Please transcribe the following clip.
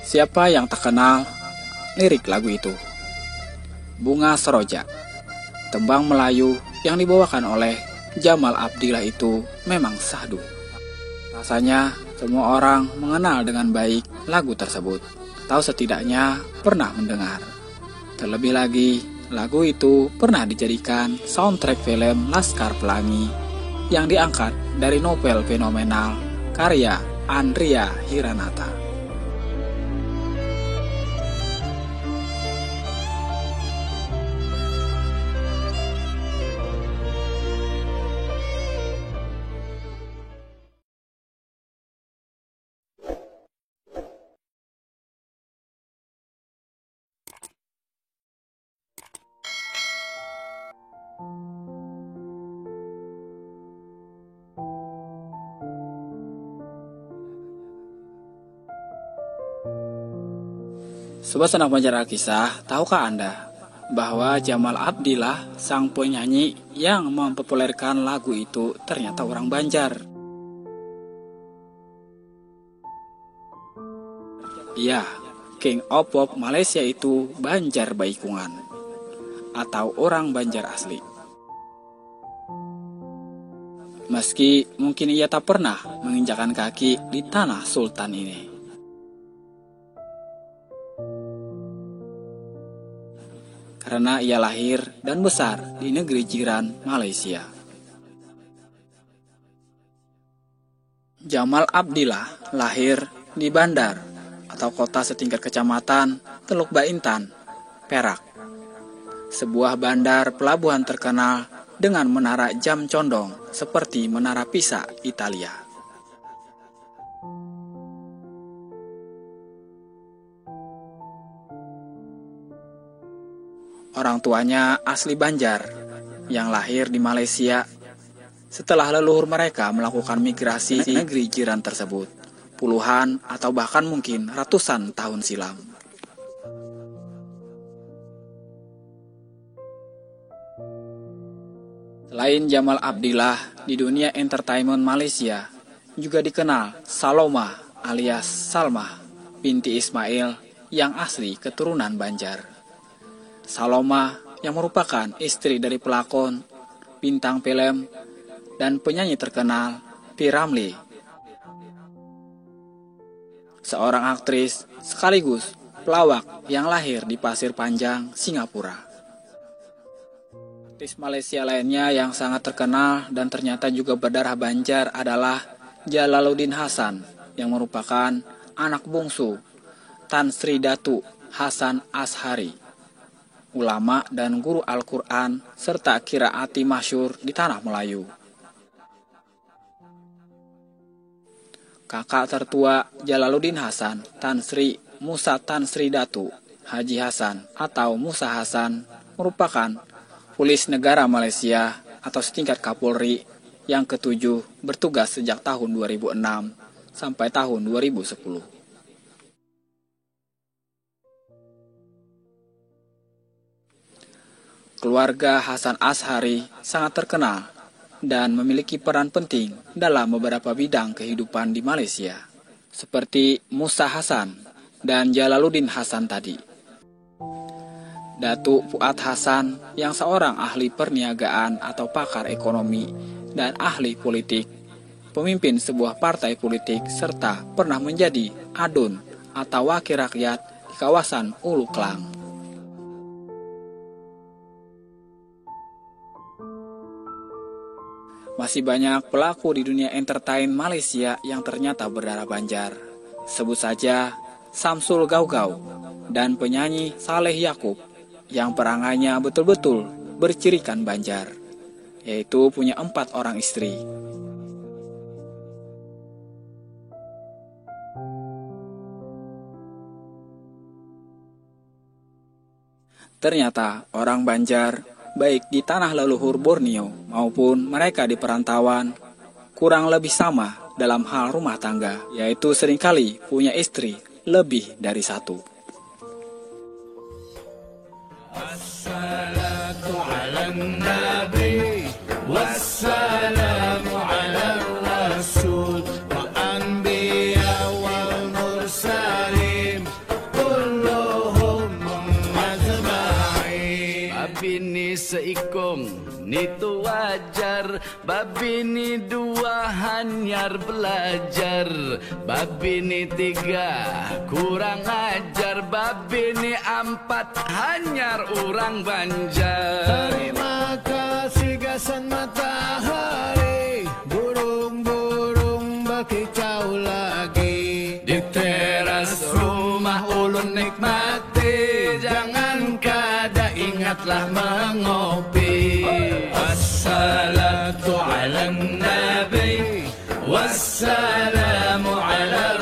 Siapa yang tak kenal lirik lagu itu? Bunga Seroja, tembang Melayu yang dibawakan oleh Jamal Abdillah itu memang syahdu. Rasanya semua orang mengenal dengan baik lagu tersebut, atau setidaknya pernah mendengar. Terlebih lagi, lagu itu pernah dijadikan soundtrack film Laskar Pelangi yang diangkat dari novel fenomenal karya Andrea Hiranata. Sobat Sanak Banjar Alkisah, tahukah Anda bahwa Jamal Abdillah, sang penyanyi yang mempopulerkan lagu itu ternyata orang Banjar? Iya, King of Pop Malaysia itu Banjar Baikungan, atau orang Banjar asli. Meski mungkin ia tak pernah menginjakkan kaki di tanah Sultan ini. Karena ia lahir dan besar di negeri jiran Malaysia. Jamal Abdillah lahir di Bandar atau kota setingkat kecamatan Teluk Baintan, Perak. Sebuah bandar pelabuhan terkenal dengan menara jam condong seperti Menara Pisa, Italia. Orang tuanya asli Banjar yang lahir di Malaysia setelah leluhur mereka melakukan migrasi di negeri jiran tersebut puluhan atau bahkan mungkin ratusan tahun silam. Selain Jamal Abdillah, di dunia entertainment Malaysia juga dikenal Saloma alias Salma binti Ismail yang asli keturunan Banjar. Saloma yang merupakan istri dari pelakon, bintang film, dan penyanyi terkenal P. Ramlee. Seorang aktris sekaligus pelawak yang lahir di Pasir Panjang, Singapura. Artis Malaysia lainnya yang sangat terkenal dan ternyata juga berdarah Banjar adalah Jalaluddin Hasan yang merupakan anak bungsu Tan Sri Datu Hasan Ashari, ulama dan guru Al-Quran serta qiraati masyhur di tanah Melayu. Kakak tertua Jalaluddin Hasan, Tan Sri Musa Tan Sri Datu Haji Hasan atau Musa Hasan, merupakan Polis Negara Malaysia atau setingkat Kapolri yang ketujuh bertugas sejak tahun 2006 sampai tahun 2010. Keluarga Hasan Ashari sangat terkenal dan memiliki peran penting dalam beberapa bidang kehidupan di Malaysia, seperti Musa Hasan dan Jalaluddin Hasan tadi. Datuk Fuad Hasan yang seorang ahli perniagaan atau pakar ekonomi dan ahli politik, pemimpin sebuah partai politik serta pernah menjadi adun atau wakil rakyat di kawasan Ulu Klang. Masih banyak pelaku di dunia entertain Malaysia yang ternyata berdarah Banjar. Sebut saja Samsul Gaugau dan penyanyi Saleh Yakub yang perangainya betul-betul bercirikan Banjar, yaitu punya 4 orang istri. Ternyata orang Banjar, baik di tanah leluhur Borneo maupun mereka di perantauan, kurang lebih sama dalam hal rumah tangga, yaitu seringkali punya istri lebih dari satu. Assalatu ala nabi wassalamu ala rasul wa anbiya wal mursalin seikung itu wajar. Babi ni dua hanyar belajar, babi ni tiga kurang ajar, babi ni empat hanyar orang Banjar. Terima kasih gasan matahari, burung-burung berkicau lagi. Di teras rumah ulun nikmati, jangan kada ingatlah mengopi. Wassalatu ala nabi, wassalamu ala